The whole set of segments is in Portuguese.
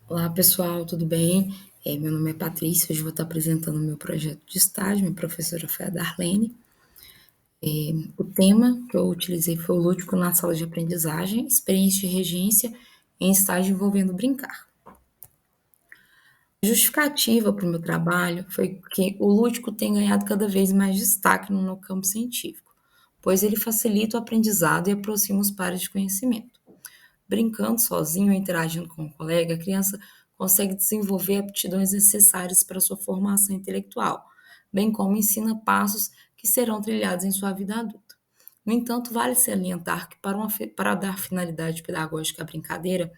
Olá pessoal, tudo bem? Meu nome é Patrícia, hoje vou estar apresentando o meu projeto de estágio, minha professora foi a Darlene. O tema que eu utilizei foi o lúdico na sala de aprendizagem, experiência de regência em estágio envolvendo brincar. A justificativa para o meu trabalho foi que o lúdico tem ganhado cada vez mais destaque no meu campo científico, pois ele facilita o aprendizado e aproxima os pares de conhecimento. Brincando sozinho ou interagindo com um colega, a criança consegue desenvolver aptidões necessárias para sua formação intelectual, bem como ensina passos que serão trilhados em sua vida adulta. No entanto, vale salientar que para dar finalidade pedagógica à brincadeira,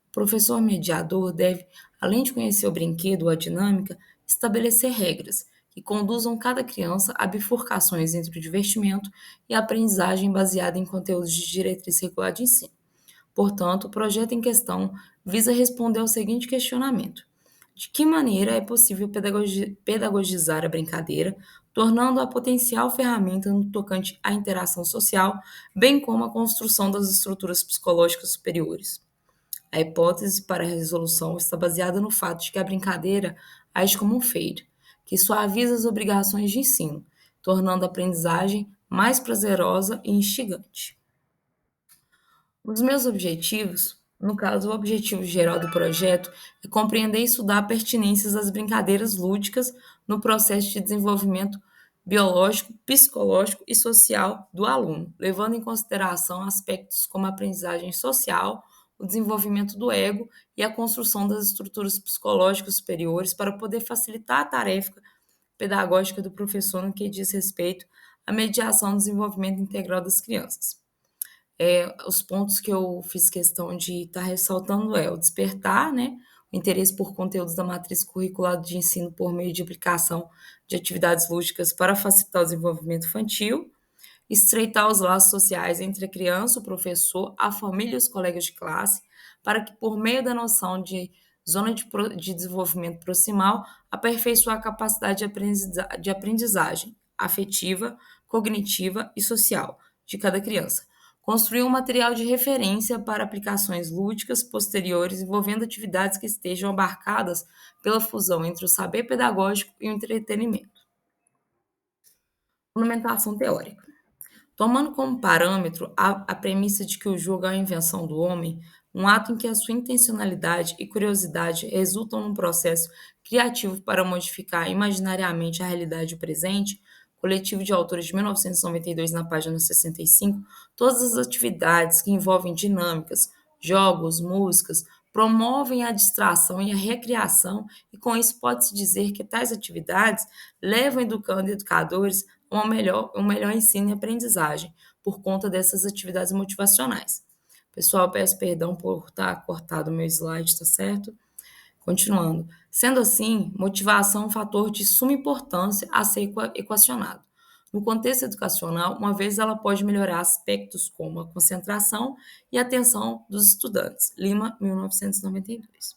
o professor mediador deve, além de conhecer o brinquedo ou a dinâmica, estabelecer regras que conduzam cada criança a bifurcações entre o divertimento e a aprendizagem baseada em conteúdos de diretriz regular de ensino. Portanto, o projeto em questão visa responder ao seguinte questionamento: de que maneira é possível pedagogizar a brincadeira, tornando-a a potencial ferramenta no tocante à interação social, bem como a construção das estruturas psicológicas superiores? A hipótese para a resolução está baseada no fato de que a brincadeira age como um feiro, que suaviza as obrigações de ensino, tornando a aprendizagem mais prazerosa e instigante. Os meus objetivos, no caso, o objetivo geral do projeto é compreender e estudar pertinências das brincadeiras lúdicas no processo de desenvolvimento biológico, psicológico e social do aluno, levando em consideração aspectos como a aprendizagem social, o desenvolvimento do ego e a construção das estruturas psicológicas superiores para poder facilitar a tarefa pedagógica do professor no que diz respeito à mediação do desenvolvimento integral das crianças. Os pontos que eu fiz questão de estar ressaltando é o despertar, né, o interesse por conteúdos da matriz curricular de ensino por meio de aplicação de atividades lúdicas para facilitar o desenvolvimento infantil, estreitar os laços sociais entre a criança, o professor, a família e os colegas de classe, para que, por meio da noção de zona de desenvolvimento proximal, aperfeiçoar a capacidade de aprendizagem afetiva, cognitiva e social de cada criança. Construir um material de referência para aplicações lúdicas posteriores envolvendo atividades que estejam abarcadas pela fusão entre o saber pedagógico e o entretenimento. Fundamentação teórica. Tomando como parâmetro a premissa de que o jogo é a invenção do homem, um ato em que a sua intencionalidade e curiosidade resultam num processo criativo para modificar imaginariamente a realidade presente, coletivo de autores de 1992, na página 65, todas as atividades que envolvem dinâmicas, jogos, músicas, promovem a distração e a recriação, e com isso pode-se dizer que tais atividades levam educando e educadores um melhor ensino e aprendizagem por conta dessas atividades motivacionais. Pessoal, peço perdão por estar cortado o meu slide, tá certo? Continuando. Sendo assim, motivação é um fator de suma importância a ser equacionado. No contexto educacional, uma vez ela pode melhorar aspectos como a concentração e a atenção dos estudantes. Lima, 1992.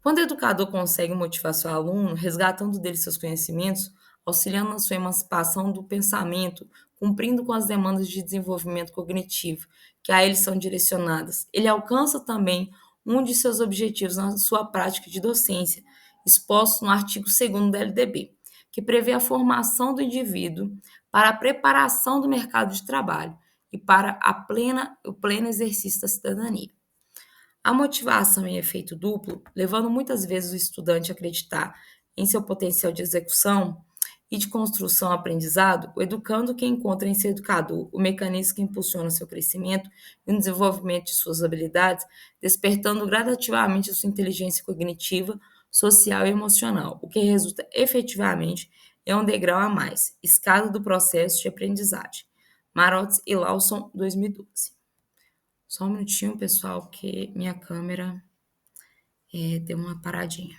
Quando o educador consegue motivar seu aluno, resgatando dele seus conhecimentos, auxiliando na sua emancipação do pensamento, cumprindo com as demandas de desenvolvimento cognitivo que a eles são direcionadas, ele alcança também um de seus objetivos na sua prática de docência, exposto no artigo 2º da LDB, que prevê a formação do indivíduo para a preparação do mercado de trabalho e para o pleno exercício da cidadania. A motivação em efeito duplo, levando muitas vezes o estudante a acreditar em seu potencial de execução e de construção aprendizado, o educando que encontra em seu educador o mecanismo que impulsiona seu crescimento e o desenvolvimento de suas habilidades, despertando gradativamente a sua inteligência cognitiva, social e emocional, o que resulta efetivamente em um degrau a mais, escada do processo de aprendizagem. Marotes e Lawson, 2012. Só um minutinho, pessoal, que minha câmera deu uma paradinha.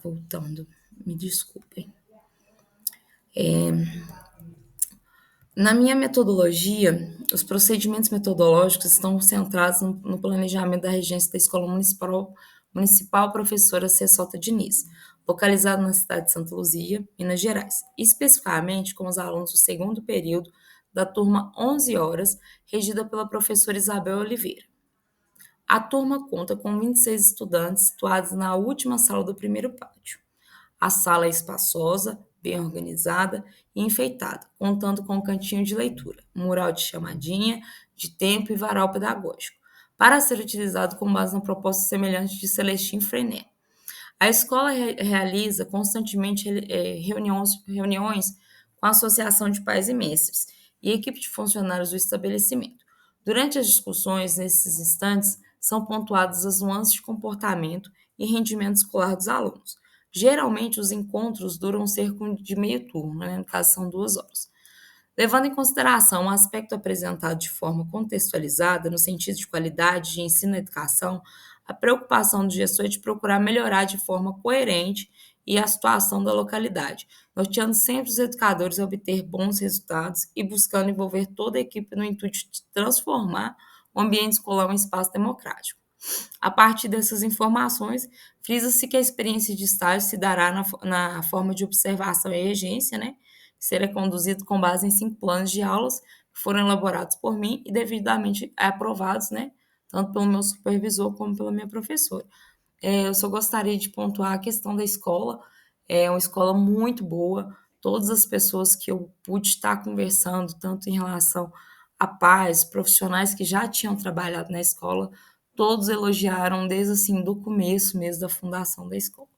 Voltando, me desculpem. Na minha metodologia, os procedimentos metodológicos estão centrados no planejamento da regência da Escola Municipal Professora Cessota Diniz, localizado na cidade de Santa Luzia, Minas Gerais, especificamente com os alunos do segundo período da turma 11 horas, regida pela professora Isabel Oliveira. A turma conta com 26 estudantes situados na última sala do primeiro pátio. A sala é espaçosa, bem organizada e enfeitada, contando com um cantinho de leitura, um mural de chamadinha, de tempo e varal pedagógico, para ser utilizado com base na proposta semelhante de Celestin Freinet. A escola realiza constantemente reuniões com a Associação de Pais e Mestres e equipe de funcionários do estabelecimento. Durante as discussões, nesses instantes, são pontuadas as nuances de comportamento e rendimento escolar dos alunos. Geralmente, os encontros duram cerca de meio turno, né? No caso, são 2 horas. Levando em consideração o aspecto apresentado de forma contextualizada, no sentido de qualidade de ensino e educação, a preocupação do gestor é de procurar melhorar de forma coerente e a situação da localidade, norteando sempre os educadores a obter bons resultados e buscando envolver toda a equipe no intuito de transformar o ambiente escolar em um espaço democrático. A partir dessas informações, frisa-se que a experiência de estágio se dará na forma de observação e regência, né? Que será conduzido com base em 5 planos de aulas que foram elaborados por mim e devidamente aprovados, né? Tanto pelo meu supervisor como pela minha professora. Eu só gostaria de pontuar a questão da escola. É uma escola muito boa. Todas as pessoas que eu pude estar conversando, tanto em relação a pais, profissionais que já tinham trabalhado na escola, todos elogiaram desde assim do começo mesmo da fundação da escola.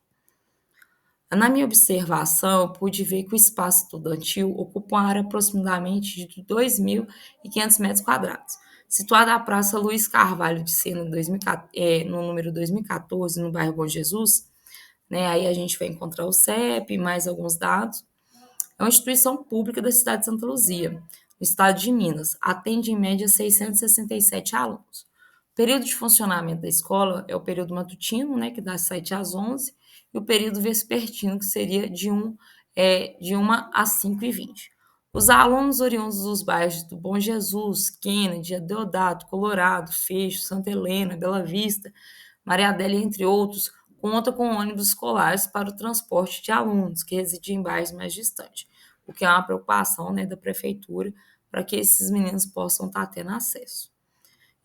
Na minha observação, eu pude ver que o espaço estudantil ocupa uma área aproximadamente de 2.500 metros quadrados. Situada na Praça Luiz Carvalho de Sena, no número 2014, no bairro Bom Jesus, né, aí a gente vai encontrar o CEP, mais alguns dados. É uma instituição pública da cidade de Santa Luzia, no estado de Minas. Atende em média 667 alunos. O período de funcionamento da escola é o período matutino, né, que dá 7 às 11, e o período vespertino, que seria de 1 às 5h20. Os alunos oriundos dos bairros do Bom Jesus, Kennedy, Deodato, Colorado, Fecho, Santa Helena, Bela Vista, Maria Adélia, entre outros, conta com ônibus escolares para o transporte de alunos que residem em bairros mais distantes, o que é uma preocupação, né, da prefeitura para que esses meninos possam estar tendo acesso.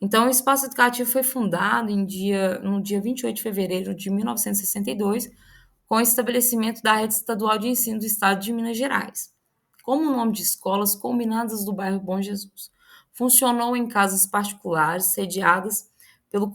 Então, o Espaço Educativo foi fundado no dia 28 de fevereiro de 1962, com o estabelecimento da Rede Estadual de Ensino do Estado de Minas Gerais, como o nome de escolas combinadas do bairro Bom Jesus. Funcionou em casas particulares sediadas pelo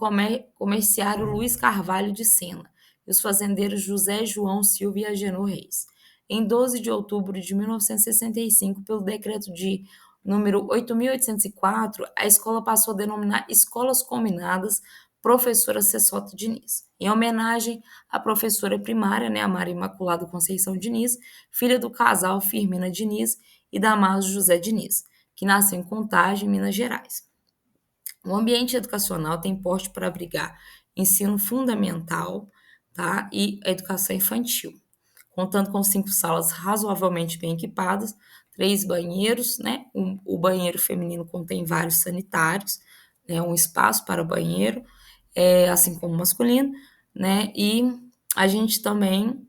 comerciário Luiz Carvalho de Sena e os fazendeiros José João Silva e Agenor Reis. Em 12 de outubro de 1965, pelo decreto de número 8.804, a escola passou a denominar Escolas Combinadas Professora Cessota Diniz, em homenagem à professora primária, né, a Maria Imaculada Conceição Diniz, filha do casal Firmina Diniz e Damaso José Diniz, que nasceu em Contagem, Minas Gerais. O ambiente educacional tem porte para abrigar ensino fundamental, tá, e a educação infantil, contando com 5 salas razoavelmente bem equipadas, 3 banheiros, né? O banheiro feminino contém vários sanitários, né? Um espaço para o banheiro, assim como o masculino, né? E a gente também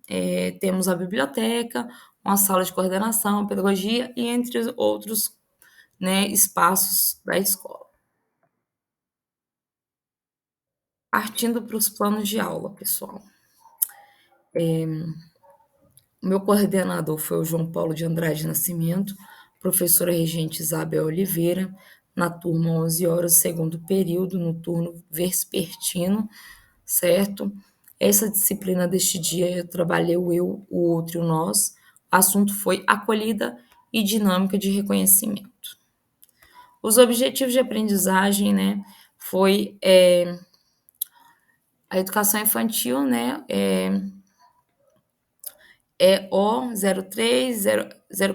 temos a biblioteca, uma sala de coordenação, pedagogia e entre outros, né, espaços da escola. Partindo para os planos de aula, pessoal. O meu coordenador foi o João Paulo de Andrade Nascimento, professora regente Isabel Oliveira, na turma 11 horas, segundo período, no turno vespertino, certo? Essa disciplina deste dia eu trabalhei o eu, o outro e o nós. O assunto foi acolhida e dinâmica de reconhecimento. Os objetivos de aprendizagem, né, foi a educação infantil, né, O03,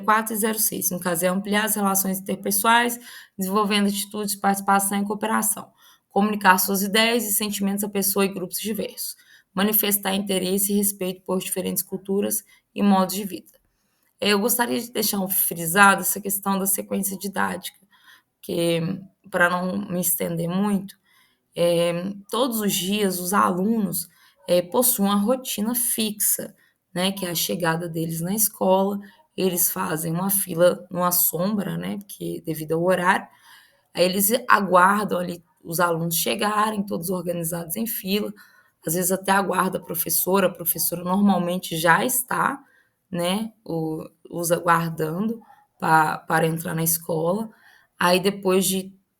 04 e 06. No caso, é ampliar as relações interpessoais, desenvolvendo atitudes de participação e cooperação, comunicar suas ideias e sentimentos a pessoas e grupos diversos, manifestar interesse e respeito por diferentes culturas e modos de vida. Eu gostaria de deixar frisado essa questão da sequência didática, que, para não me estender muito, todos os dias os alunos possuem uma rotina fixa, né, que é a chegada deles na escola, eles fazem uma fila numa sombra, né, porque devido ao horário, aí eles aguardam ali os alunos chegarem, todos organizados em fila, às vezes até aguarda a professora normalmente já está, né, os aguardando para entrar na escola. Aí depois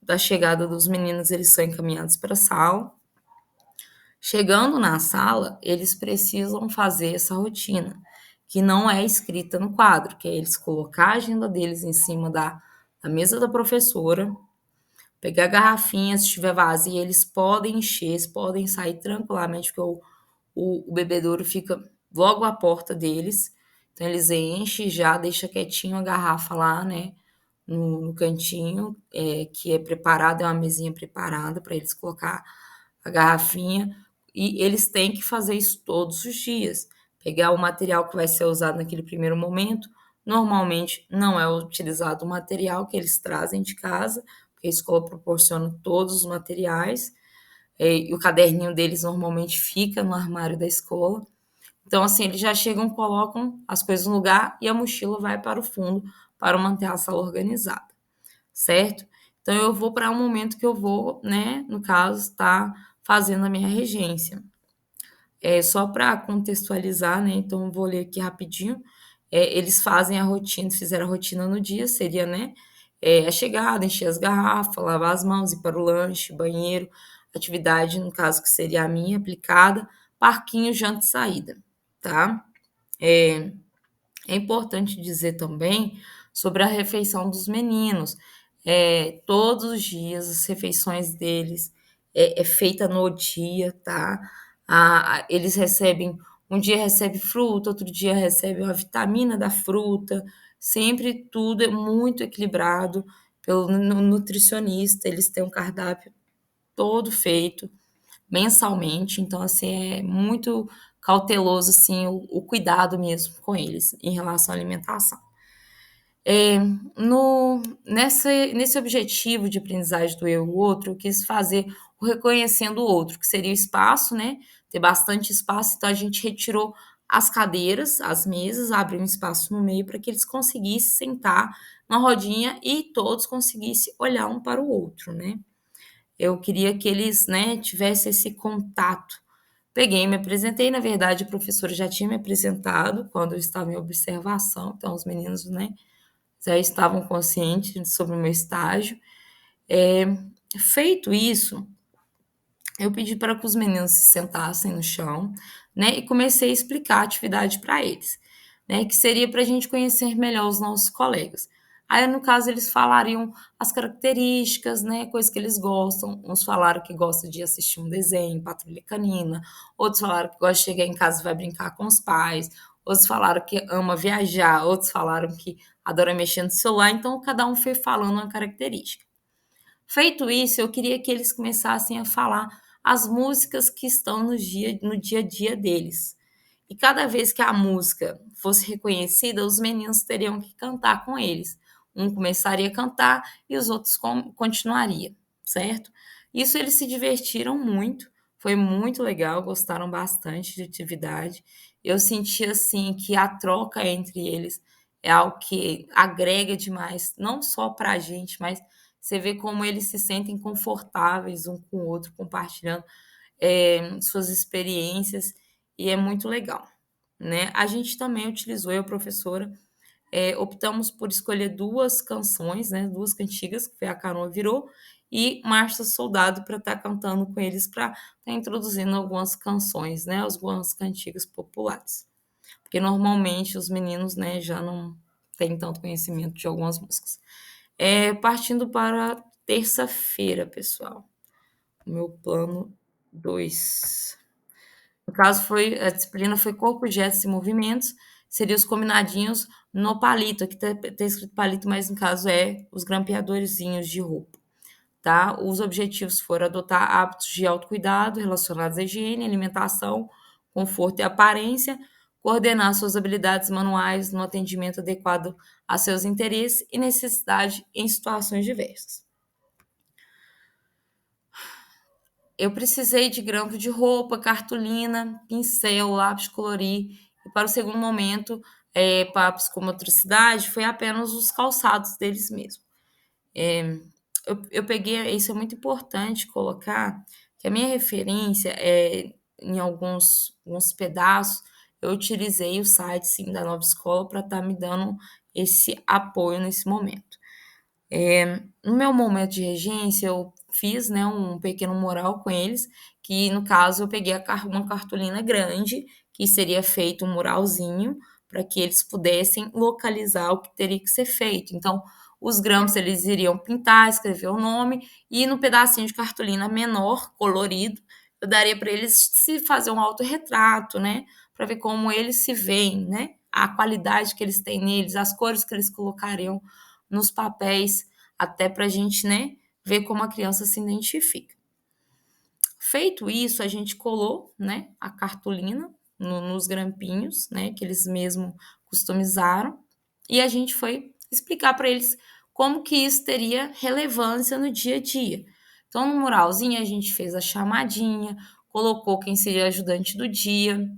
da chegada dos meninos, eles são encaminhados para a sala. Chegando na sala, eles precisam fazer essa rotina, que não é escrita no quadro, que é eles colocar a agenda deles em cima da mesa da professora, pegar a garrafinha, se estiver vazia, eles podem encher, eles podem sair tranquilamente, porque o bebedouro fica logo à porta deles. Então, eles enchem já, deixa quietinho a garrafa lá, né, no cantinho, que é preparado, é uma mesinha preparada para eles colocar a garrafinha. E eles têm que fazer isso todos os dias. Pegar o material que vai ser usado naquele primeiro momento. Normalmente não é utilizado o material que eles trazem de casa, porque a escola proporciona todos os materiais, e o caderninho deles normalmente fica no armário da escola. Então, assim, eles já chegam, colocam as coisas no lugar e a mochila vai para o fundo para manter a sala organizada, certo? Então, eu vou para um momento que eu vou, né, no caso, estar fazendo a minha regência. Só para contextualizar, né? Então, eu vou ler aqui rapidinho. Eles fazem a rotina, fizeram a rotina no dia, seria, né? A chegada, encher as garrafas, lavar as mãos, ir para o lanche, banheiro, atividade, no caso, que seria a minha aplicada, parquinho, janta e saída, tá? É importante dizer também sobre a refeição dos meninos. Todos os dias as refeições deles é feita no dia, tá? Eles recebem, um dia recebe fruta, outro dia recebe uma vitamina da fruta, sempre tudo é muito equilibrado pelo nutricionista, eles têm um cardápio todo feito mensalmente, então assim é muito cauteloso assim o cuidado mesmo com eles em relação à alimentação. É, no, nesse objetivo de aprendizagem do eu e o outro, eu quis fazer o reconhecendo o outro, que seria o espaço, né? Ter bastante espaço, então a gente retirou as cadeiras, as mesas, abriu um espaço no meio para que eles conseguissem sentar numa rodinha e todos conseguissem olhar um para o outro, né? Eu queria que eles, né, tivessem esse contato. Peguei, me apresentei, na verdade, a professora já tinha me apresentado quando eu estava em observação, então os meninos, né, já estavam conscientes sobre o meu estágio. É, feito isso, eu pedi para que os meninos se sentassem no chão, né, e comecei a explicar a atividade para eles, né, que seria para a gente conhecer melhor os nossos colegas. Aí, no caso, eles falariam as características, né, coisas que eles gostam. Uns falaram que gosta de assistir um desenho, Patrulha Canina. Outros falaram que gosta de chegar em casa e vai brincar com os pais. Outros falaram que ama viajar. Outros falaram que adora mexer no celular. Então, cada um foi falando uma característica. Feito isso, eu queria que eles começassem a falar as músicas que estão no dia a dia deles. E cada vez que a música fosse reconhecida, os meninos teriam que cantar com eles. Um começaria a cantar e os outros continuariam, certo? Isso eles se divertiram muito, foi muito legal, gostaram bastante de atividade. Eu senti assim que a troca entre eles é algo que agrega demais, não só para a gente, mas você vê como eles se sentem confortáveis um com o outro, compartilhando suas experiências, e é muito legal, né? A gente também utilizou, eu, professora, optamos por escolher duas canções, né? Duas cantigas, que foi a Canoa Virou e Marcha Soldado, para estar cantando com eles, para estar introduzindo algumas canções, né? Algumas cantigas populares. Porque normalmente os meninos, né, já não têm tanto conhecimento de algumas músicas. Partindo para terça-feira, pessoal. O meu plano 2. No caso, a disciplina foi Corpo, Gestos e Movimentos, seria os combinadinhos no palito. Aqui tá escrito palito, mas no caso é os grampeadorzinhos de roupa, tá? Os objetivos foram adotar hábitos de autocuidado relacionados à higiene, alimentação, conforto e aparência, coordenar suas habilidades manuais no atendimento adequado a seus interesses e necessidades em situações diversas. Eu precisei de grampo de roupa, cartolina, pincel, lápis de colorir. E para o segundo momento, para a psicomotricidade, foi apenas os calçados deles mesmos. eu peguei, isso é muito importante colocar, que a minha referência em alguns pedaços, eu utilizei o site sim da Nova Escola para estar me dando esse apoio nesse momento. No meu momento de regência, eu fiz, né, um pequeno mural com eles, que no caso eu peguei uma cartolina grande, que seria feito um muralzinho, para que eles pudessem localizar o que teria que ser feito. Então, os grãos eles iriam pintar, escrever o nome, e no pedacinho de cartolina menor, colorido, eu daria para eles se fazer um autorretrato, né, para ver como eles se veem, né, a qualidade que eles têm neles, as cores que eles colocariam nos papéis, até para a gente, né, ver como a criança se identifica. Feito isso, a gente colou, né, a cartolina nos grampinhos, né, que eles mesmo customizaram, e a gente foi explicar para eles como que isso teria relevância no dia a dia. Então, no muralzinho, a gente fez a chamadinha, colocou quem seria ajudante do dia,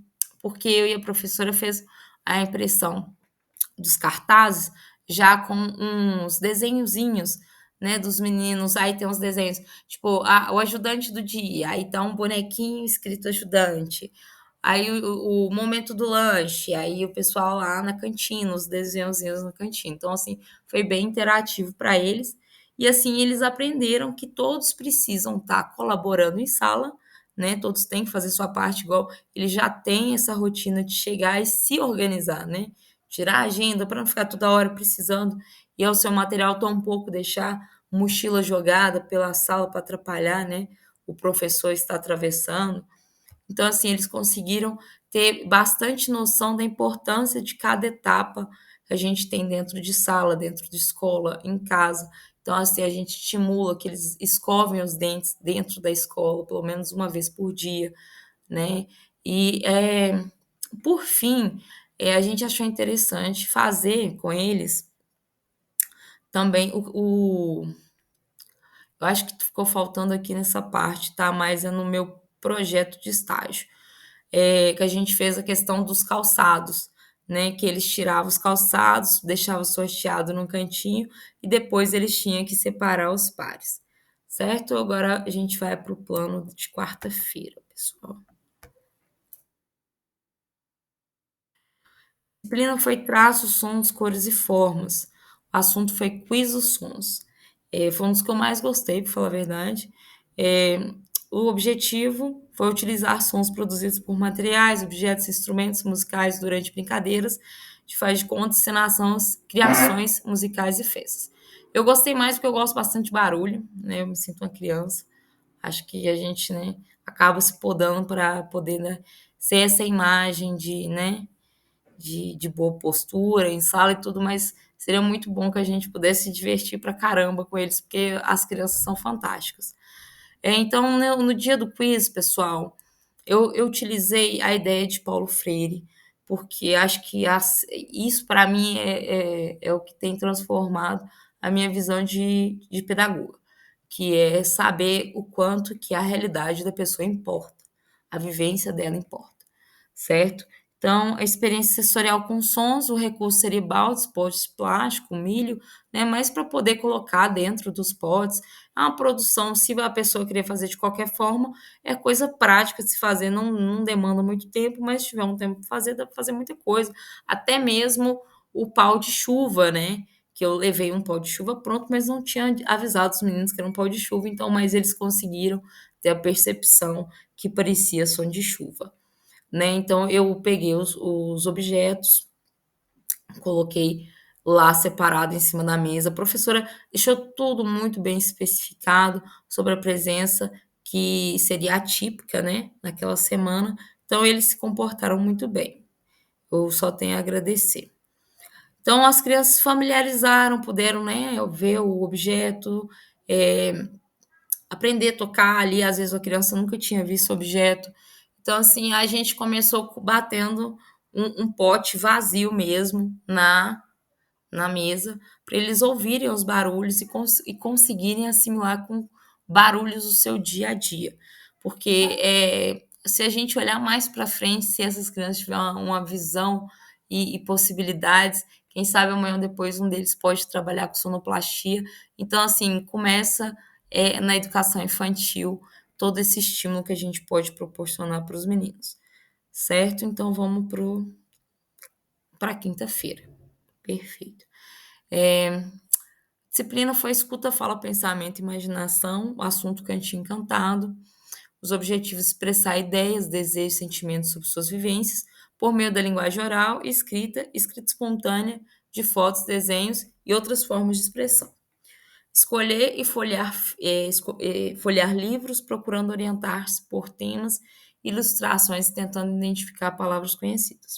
porque eu e a professora fez a impressão dos cartazes, já com uns desenhozinhos, né, dos meninos. Aí tem uns desenhos, tipo, o ajudante do dia, aí tá um bonequinho escrito ajudante. Aí o momento do lanche, aí o pessoal lá na cantina, os desenhozinhos na cantina. Então, assim, foi bem interativo para eles. E assim, eles aprenderam que todos precisam estar colaborando em sala, né? Todos têm que fazer sua parte, igual eles já têm essa rotina de chegar e se organizar, né? Tirar a agenda para não ficar toda hora precisando e ao seu material tão pouco deixar mochila jogada pela sala para atrapalhar, né? O professor está atravessando. Então, assim, eles conseguiram ter bastante noção da importância de cada etapa que a gente tem dentro de sala, dentro de escola, em casa. Então, assim, a gente estimula que eles escovem os dentes dentro da escola, pelo menos uma vez por dia, né? E, por fim, a gente achou interessante fazer com eles também eu acho que ficou faltando aqui nessa parte, tá? Mas é no meu projeto de estágio, que a gente fez a questão dos calçados, né? Que eles tiravam os calçados, deixavam sorteado num cantinho e depois eles tinham que separar os pares, certo? Agora a gente vai para o plano de quarta-feira, pessoal. A disciplina foi traços, sons, cores e formas. O assunto foi quiz dos sons. Foi um dos que eu mais gostei, para falar a verdade. É, o objetivo foi utilizar sons produzidos por materiais, objetos e instrumentos musicais durante brincadeiras, de faz de conta, encenações, criações musicais e festas. Eu gostei mais porque eu gosto bastante de barulho, né? Eu me sinto uma criança. Acho que a gente, né, acaba se podando para poder, né, ser essa imagem de, né, de boa postura em sala e tudo, mas seria muito bom que a gente pudesse se divertir pra caramba com eles, porque as crianças são fantásticas. Então, no dia do quiz, pessoal, eu utilizei a ideia de Paulo Freire, porque acho que isso para mim é o que tem transformado a minha visão de pedagoga, que é saber o quanto que a realidade da pessoa importa, a vivência dela importa, certo? Então, a experiência sensorial com sons, o recurso seria baldes, potes de plástico, milho, né? Mas para poder colocar dentro dos potes, é uma produção, se a pessoa querer fazer de qualquer forma, é coisa prática de se fazer, não demanda muito tempo, mas se tiver um tempo para fazer, dá para fazer muita coisa. Até mesmo o pau de chuva, né? Que eu levei um pau de chuva pronto, mas não tinha avisado os meninos que era um pau de chuva, então, mas eles conseguiram ter a percepção que parecia som de chuva, né? Então eu peguei os objetos, coloquei lá separado em cima da mesa. A professora deixou tudo muito bem especificado sobre a presença que seria atípica, né, naquela semana. Então eles se comportaram muito bem. Eu só tenho a agradecer. Então as crianças se familiarizaram, puderam, né, ver o objeto, aprender a tocar ali. Às vezes a criança nunca tinha visto o objeto. Então, assim, a gente começou batendo um pote vazio mesmo na mesa, para eles ouvirem os barulhos e conseguirem assimilar com barulhos do seu dia a dia. Porque se a gente olhar mais para frente, se essas crianças tiverem uma visão e possibilidades, Quem sabe amanhã ou depois um deles pode trabalhar com sonoplastia. Então, assim, começa na educação infantil todo esse estímulo que a gente pode proporcionar para os meninos, certo? Então, vamos para quinta-feira. Perfeito. Disciplina foi escuta, fala, pensamento, imaginação, o assunto Cantinho Encantado. Os objetivos expressar ideias, desejos, sentimentos sobre suas vivências por meio da linguagem oral, escrita, escrita espontânea, de fotos, desenhos e outras formas de expressão. Escolher e folhear livros, procurando orientar-se por temas, ilustrações, tentando identificar palavras conhecidas.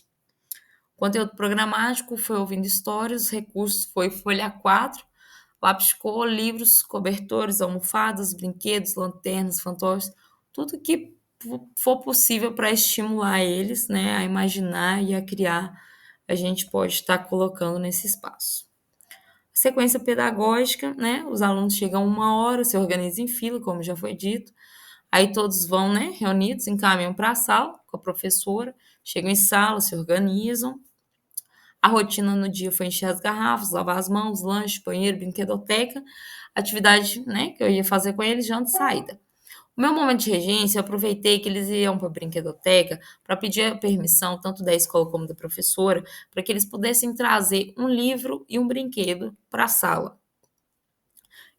O conteúdo programático foi ouvindo histórias, os recursos foi folha 4, lápis de cor, livros, cobertores, almofadas, brinquedos, lanternas, fantoches, tudo que for possível para estimular eles, né, a imaginar e a criar, a gente pode estar colocando nesse espaço. Sequência pedagógica, né? Os alunos chegam 1 hora, se organizam em fila, como já foi dito. Aí todos vão, né, reunidos, encaminham para a sala com a professora, chegam em sala, se organizam. A rotina no dia foi encher as garrafas, lavar as mãos, lanche, banheiro, brinquedoteca, atividade, né, que eu ia fazer com eles, janta e saída. O meu momento de regência, eu aproveitei que eles iam para a brinquedoteca para pedir a permissão, tanto da escola como da professora, para que eles pudessem trazer um livro e um brinquedo para a sala.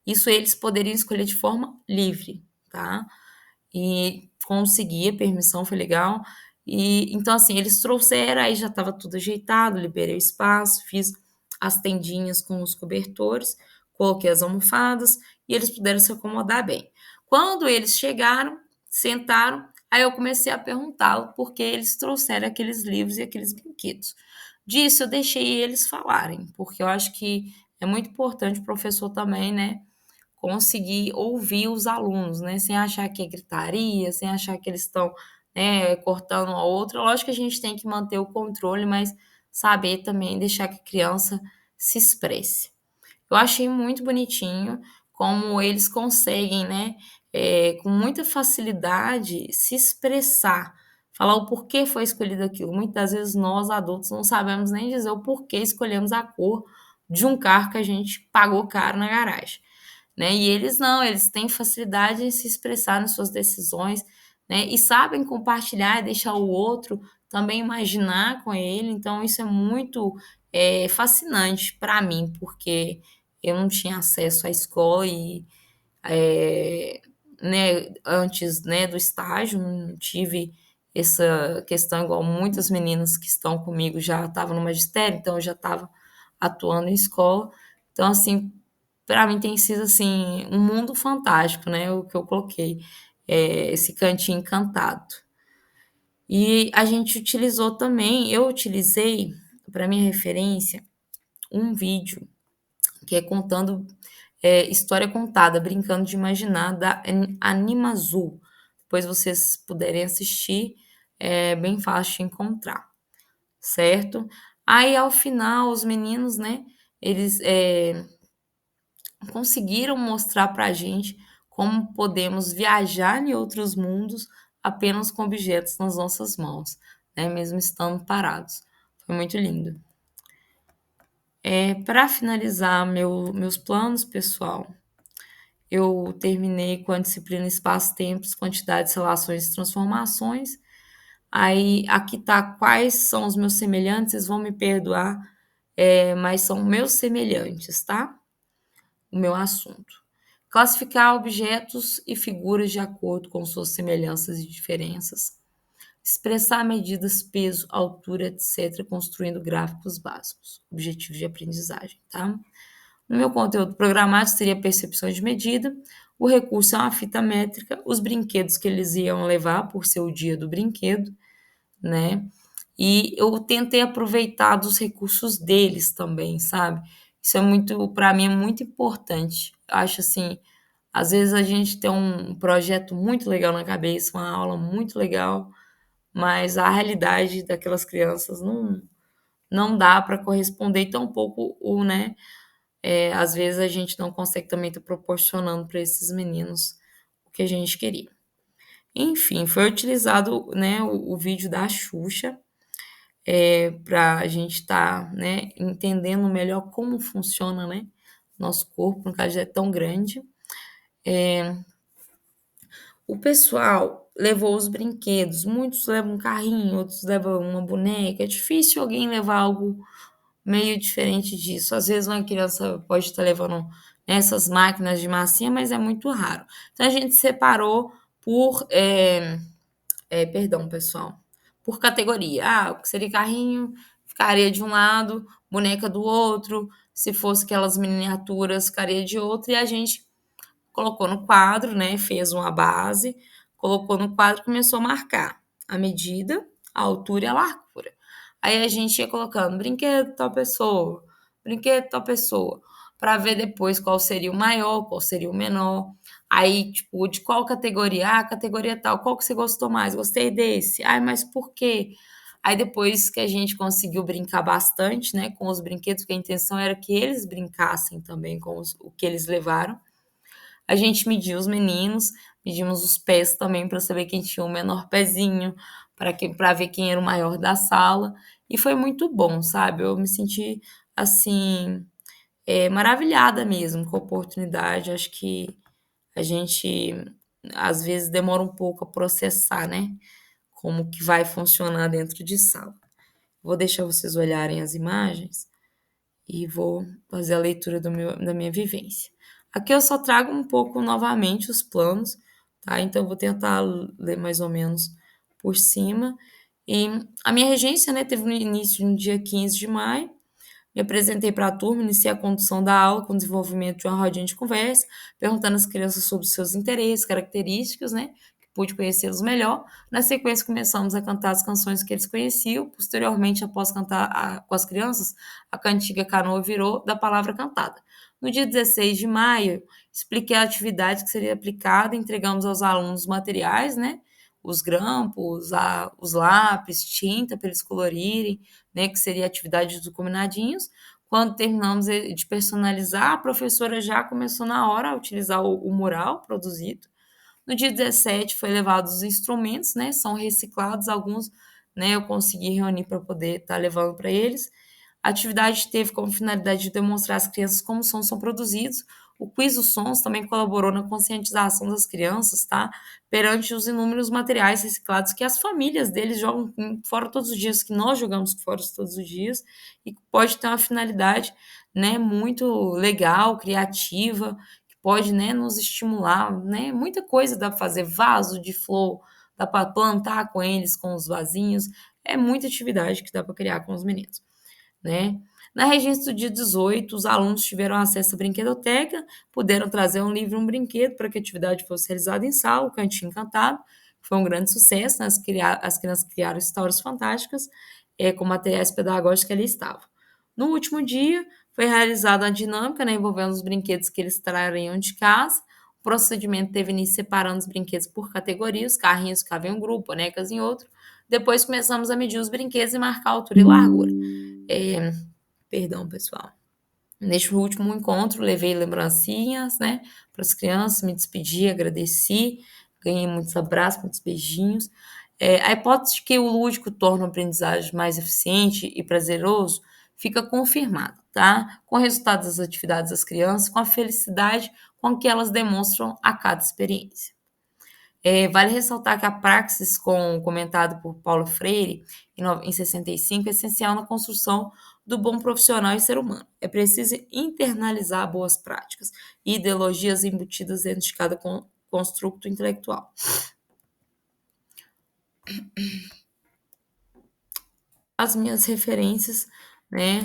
Isso eles poderiam escolher de forma livre, tá? E consegui a permissão, foi legal. E então, assim, eles trouxeram, aí já estava tudo ajeitado, liberei o espaço, fiz as tendinhas com os cobertores, coloquei as almofadas e eles puderam se acomodar bem. Quando eles chegaram, sentaram, aí eu comecei a perguntá-lo por que eles trouxeram aqueles livros e aqueles brinquedos. Disso eu deixei eles falarem, porque eu acho que é muito importante o professor também, né, conseguir ouvir os alunos, né, sem achar que é gritaria, sem achar que eles estão, né, cortando um ao outro. Lógico que a gente tem que manter o controle, mas saber também deixar que a criança se expresse. Eu achei muito bonitinho como eles conseguem, né, com muita facilidade se expressar, falar o porquê foi escolhido aquilo. Muitas vezes nós adultos não sabemos nem dizer o porquê escolhemos a cor de um carro que a gente pagou caro na garagem, né? E eles não, eles têm facilidade em se expressar nas suas decisões, né? E sabem compartilhar e deixar o outro também imaginar com ele. Então, isso é muito fascinante para mim, porque eu não tinha acesso à escola e, é, né, antes, né, do estágio, não tive essa questão igual muitas meninas que estão comigo já estavam no magistério, então eu já estava atuando em escola. Então, assim, para mim tem sido assim um mundo fantástico, né? O que eu coloquei, esse cantinho encantado. E a gente utilizou também, eu utilizei para minha referência um vídeo que é contando história contada, brincando de imaginar da Anima Azul. Depois vocês puderem assistir, é bem fácil de encontrar, certo? Aí ao final os meninos, né? Eles conseguiram mostrar para a gente como podemos viajar em outros mundos apenas com objetos nas nossas mãos, né? Mesmo estando parados. Foi muito lindo. Para finalizar meus planos, pessoal, eu terminei com a disciplina espaço-tempos, quantidades, relações e transformações. Aí aqui tá quais são os meus semelhantes, vocês vão me perdoar, mas são meus semelhantes, tá? O meu assunto. Classificar objetos e figuras de acordo com suas semelhanças e diferenças. Expressar medidas, peso, altura, etc., construindo gráficos básicos. Objetivos de aprendizagem, tá? No meu conteúdo programático seria percepção de medida. O recurso é uma fita métrica, os brinquedos que eles iam levar por ser o dia do brinquedo, né? E eu tentei aproveitar dos recursos deles também, sabe? Isso é muito, para mim, é muito importante. Eu acho assim, às vezes a gente tem um projeto muito legal na cabeça, uma aula muito legal, mas a realidade daquelas crianças não dá para corresponder, e tampouco o, né? Às vezes a gente não consegue também estar proporcionando para esses meninos o que a gente queria. Enfim, foi utilizado, né, o vídeo da Xuxa, para a gente estar, né, entendendo melhor como funciona, né, nosso corpo, no caso é tão grande. O pessoal levou os brinquedos, muitos levam um carrinho, outros levam uma boneca. É difícil alguém levar algo meio diferente disso. Às vezes uma criança pode estar levando, né, essas máquinas de massinha, mas é muito raro. Então a gente separou por, perdão, pessoal, por categoria. Ah, o que seria carrinho ficaria de um lado, boneca do outro. Se fosse aquelas miniaturas, ficaria de outro. E a gente colocou no quadro, né? Fez uma base, colocou no quadro e começou a marcar a medida, a altura e a largura. Aí a gente ia colocando brinquedo tal pessoa, para ver depois qual seria o maior, qual seria o menor. Aí, tipo, de qual categoria? Ah, categoria tal, qual que você gostou mais? Gostei desse. Ai, mas por quê? Aí depois que a gente conseguiu brincar bastante, né, com os brinquedos, porque a intenção era que eles brincassem também com o que eles levaram. A gente mediu os meninos, medimos os pés também para saber quem tinha o menor pezinho, para ver quem era o maior da sala. E foi muito bom, sabe? Eu me senti assim, maravilhada mesmo com a oportunidade. Acho que a gente às vezes demora um pouco a processar, né? Como que vai funcionar dentro de sala. Vou deixar vocês olharem as imagens e vou fazer a leitura da minha vivência. Aqui eu só trago um pouco novamente os planos, tá? Então eu vou tentar ler mais ou menos por cima. E a minha regência, né, teve no início no dia 15 de maio. Me apresentei para a turma, iniciei a condução da aula com o desenvolvimento de uma rodinha de conversa, perguntando às crianças sobre os seus interesses, características, né? Que pude conhecê-los melhor. Na sequência, começamos a cantar as canções que eles conheciam. Posteriormente, após cantar com as crianças, a cantiga Canoa virou da palavra cantada. No dia 16 de maio, expliquei a atividade que seria aplicada, entregamos aos alunos os materiais, né? Os grampos, os lápis, tinta para eles colorirem, né, que seria a atividade dos combinadinhos. Quando terminamos de personalizar, a professora já começou na hora a utilizar o mural produzido. No dia 17 foi levado os instrumentos, né? São reciclados alguns, né? Eu consegui reunir para poder estar levando para eles. A atividade teve como finalidade de demonstrar às crianças como os sons são produzidos. O quiz dos sons também colaborou na conscientização das crianças, tá? Perante os inúmeros materiais reciclados que as famílias deles jogam fora todos os dias, que nós jogamos fora todos os dias, e pode ter uma finalidade, né, muito legal, criativa, que pode, né, nos estimular, né? Muita coisa dá para fazer, vaso de flor, dá para plantar com eles, com os vasinhos, é muita atividade que dá para criar com os meninos, né? Na regência do dia 18, os alunos tiveram acesso à brinquedoteca, puderam trazer um livro e um brinquedo para que a atividade fosse realizada em sala, o Cantinho Encantado, que foi um grande sucesso, né? As crianças criaram histórias fantásticas com materiais pedagógicos que ali estavam. No último dia, foi realizada a dinâmica, né, envolvendo os brinquedos que eles trariam de casa. O procedimento teve início separando os brinquedos por categorias, os carrinhos ficavam em um grupo, bonecas em outro. Depois começamos a medir os brinquedos e marcar a altura e largura. É, perdão, pessoal. Neste último encontro, levei lembrancinhas, né, para as crianças, me despedi, agradeci, ganhei muitos abraços, muitos beijinhos. A hipótese de que o lúdico torna a aprendizagem mais eficiente e prazeroso fica confirmada, tá? Com o resultado das atividades das crianças, com a felicidade com que elas demonstram a cada experiência. Vale ressaltar que a praxis, comentado por Paulo Freire em 65, é essencial na construção do bom profissional e ser humano. É preciso internalizar boas práticas e ideologias embutidas dentro de cada construto intelectual. As minhas referências, né,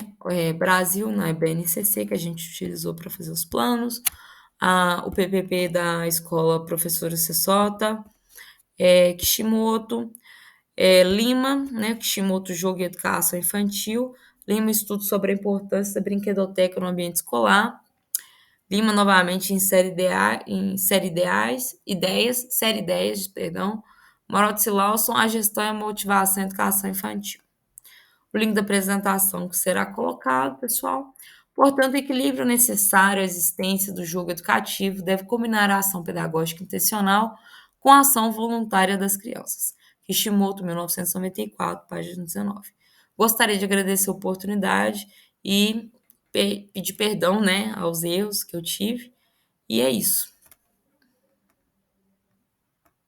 Brasil na BNCC, que a gente utilizou para fazer os planos, o PPP da escola Professora Sessota, Kishimoto, Lima, né, Kishimoto Jogo e Educação Infantil, Lima Estudo sobre a Importância da Brinquedoteca no Ambiente Escolar, Lima novamente série Ideias, perdão, Marotti Lawson, A Gestão e a Motivação em Educação Infantil. O link da apresentação que será colocado, pessoal. Portanto, o equilíbrio necessário à existência do jogo educativo deve combinar a ação pedagógica intencional com a ação voluntária das crianças. Kishimoto, 1994, página 19. Gostaria de agradecer a oportunidade e pedir perdão, né, aos erros que eu tive, e é isso.